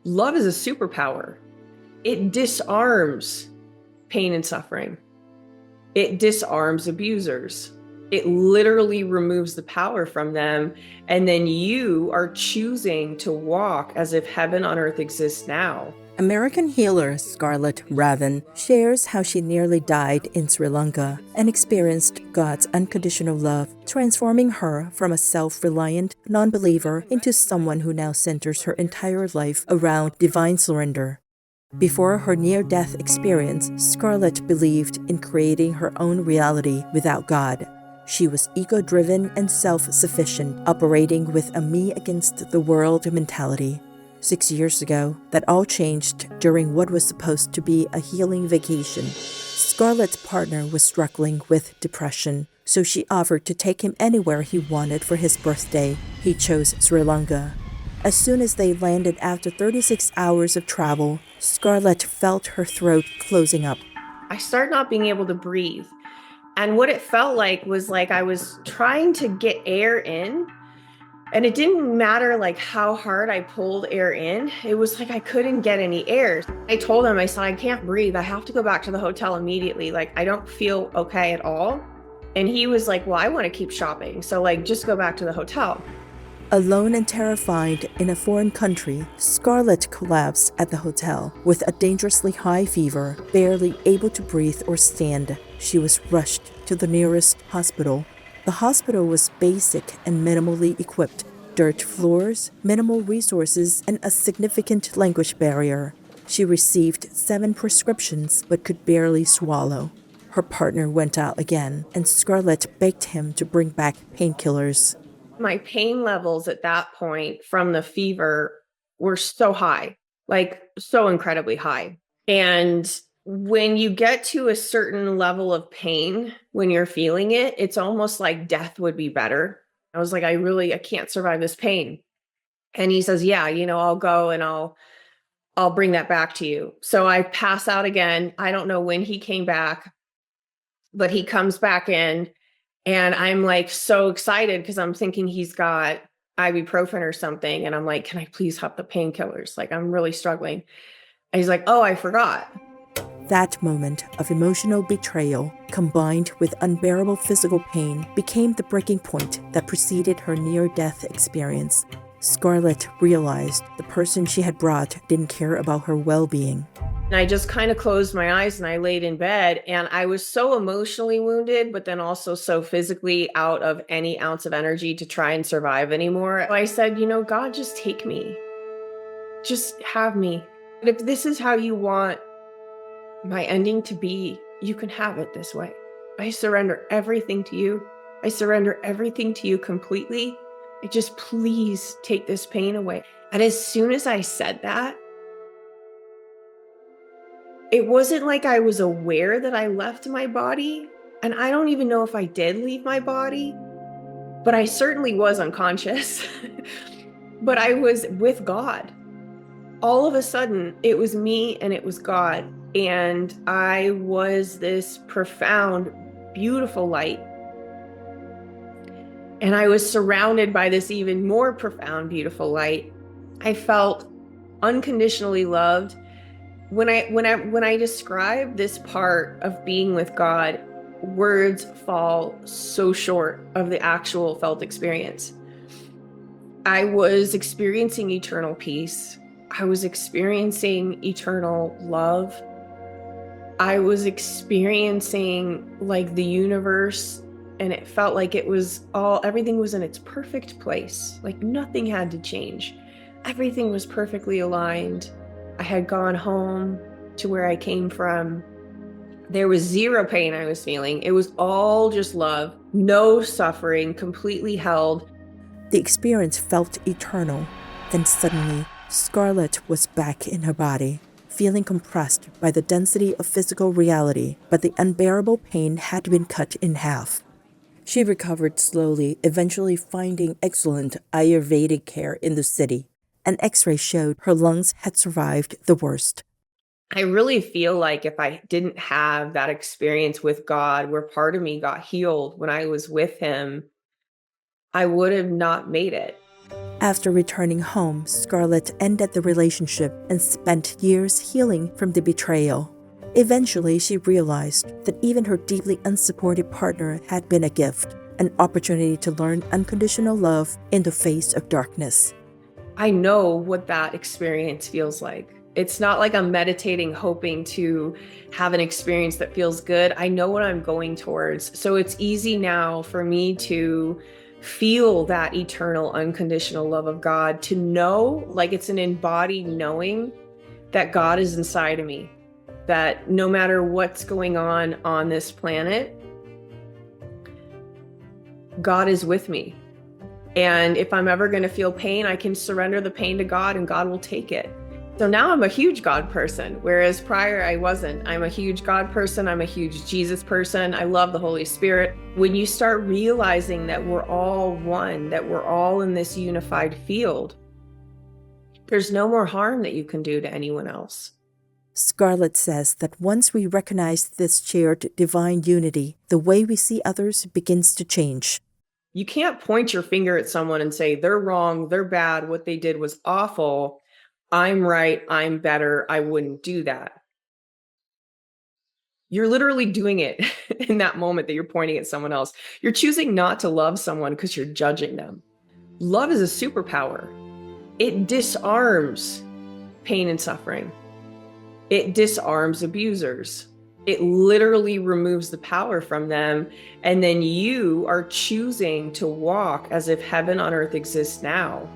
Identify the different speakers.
Speaker 1: Love is a superpower. It disarms pain and suffering. It disarms abusers. It literally removes the power from them. And then you are choosing to walk as if heaven on earth exists now.
Speaker 2: American healer Scarlet Ravin shares how she nearly died in Sri Lanka and experienced God's unconditional love, transforming her from a self-reliant non-believer into someone who now centers her entire life around divine surrender. Before her near-death experience, Scarlet believed in creating her own reality without God. She was ego-driven and self-sufficient, operating with a me against the world mentality. 6 years ago, that all changed during what was supposed to be a healing vacation. Scarlett's partner was struggling with depression, so she offered to take him anywhere he wanted for his birthday. He chose Sri Lanka. As soon as they landed after 36 hours of travel, Scarlett felt her throat closing up.
Speaker 1: I started not being able to breathe. And what it felt like was like I was trying to get air in. And it didn't matter like how hard I pulled air in. It was like I couldn't get any air. I told him, I said, I can't breathe. I have to go back to the hotel immediately. Like, I don't feel okay at all. And he was like, well, I want to keep shopping. So like, just go back to the hotel.
Speaker 2: Alone and terrified in a foreign country, Scarlett collapsed at the hotel with a dangerously high fever, barely able to breathe or stand. She was rushed to the nearest hospital. The hospital was basic and minimally equipped. Dirt floors, minimal resources, and a significant language barrier. She received 7 prescriptions but could barely swallow. Her partner went out again, and Scarlett begged him to bring back painkillers.
Speaker 1: My pain levels at that point from the fever were so high, like so incredibly high. And when you get to a certain level of pain, when you're feeling it, it's almost like death would be better. I was like, I can't survive this pain. And he says, yeah, I'll go and I'll bring that back to you. So I pass out again. I don't know when he came back, but he comes back in and I'm like so excited because I'm thinking he's got ibuprofen or something. And I'm like, can I please have the painkillers? Like, I'm really struggling. And he's like, oh, I forgot.
Speaker 2: That moment of emotional betrayal, combined with unbearable physical pain, became the breaking point that preceded her near-death experience. Scarlett realized the person she had brought didn't care about her well-being.
Speaker 1: And I just kind of closed my eyes and I laid in bed and I was so emotionally wounded, but then also so physically out of any ounce of energy to try and survive anymore. I said, God, just take me. Just have me. And if this is how you want my ending to be, you can have it this way. I surrender everything to you. I surrender everything to you completely. Just please take this pain away. And as soon as I said that, it wasn't like I was aware that I left my body. And I don't even know if I did leave my body, but I certainly was unconscious. But I was with God. All of a sudden, it was me and it was God. And I was this profound, beautiful light. And I was surrounded by this even more profound, beautiful light. I felt unconditionally loved. When I describe this part of being with God, words fall so short of the actual felt experience. I was experiencing eternal peace. I was experiencing eternal love. I was experiencing like the universe, and it felt like everything was in its perfect place. Like nothing had to change. Everything was perfectly aligned. I had gone home to where I came from. There was zero pain I was feeling. It was all just love, no suffering, completely held.
Speaker 2: The experience felt eternal. Then suddenly, Scarlett was back in her body, feeling compressed by the density of physical reality, but the unbearable pain had been cut in half. She recovered slowly, eventually finding excellent Ayurvedic care in the city. An X-ray showed her lungs had survived the worst.
Speaker 1: I really feel like if I didn't have that experience with God, where part of me got healed when I was with him, I would have not made it.
Speaker 2: After returning home, Scarlet ended the relationship and spent years healing from the betrayal. Eventually, she realized that even her deeply unsupportive partner had been a gift, an opportunity to learn unconditional love in the face of darkness.
Speaker 1: I know what that experience feels like. It's not like I'm meditating, hoping to have an experience that feels good. I know what I'm going towards. So it's easy now for me to feel that eternal, unconditional love of God, to know, like it's an embodied knowing that God is inside of me, that no matter what's going on this planet, God is with me. And if I'm ever going to feel pain, I can surrender the pain to God and God will take it. So now I'm a huge God person, whereas prior I wasn't. I'm a huge God person. I'm a huge Jesus person. I love the Holy Spirit. When you start realizing that we're all one, that we're all in this unified field, there's no more harm that you can do to anyone else.
Speaker 2: Scarlet says that once we recognize this shared divine unity, the way we see others begins to change.
Speaker 1: You can't point your finger at someone and say, they're wrong, they're bad, what they did was awful. I'm right, I'm better, I wouldn't do that. You're literally doing it in that moment that you're pointing at someone else. You're choosing not to love someone because you're judging them. Love is a superpower. It disarms pain and suffering. It disarms abusers. It literally removes the power from them. And then you are choosing to walk as if heaven on earth exists now.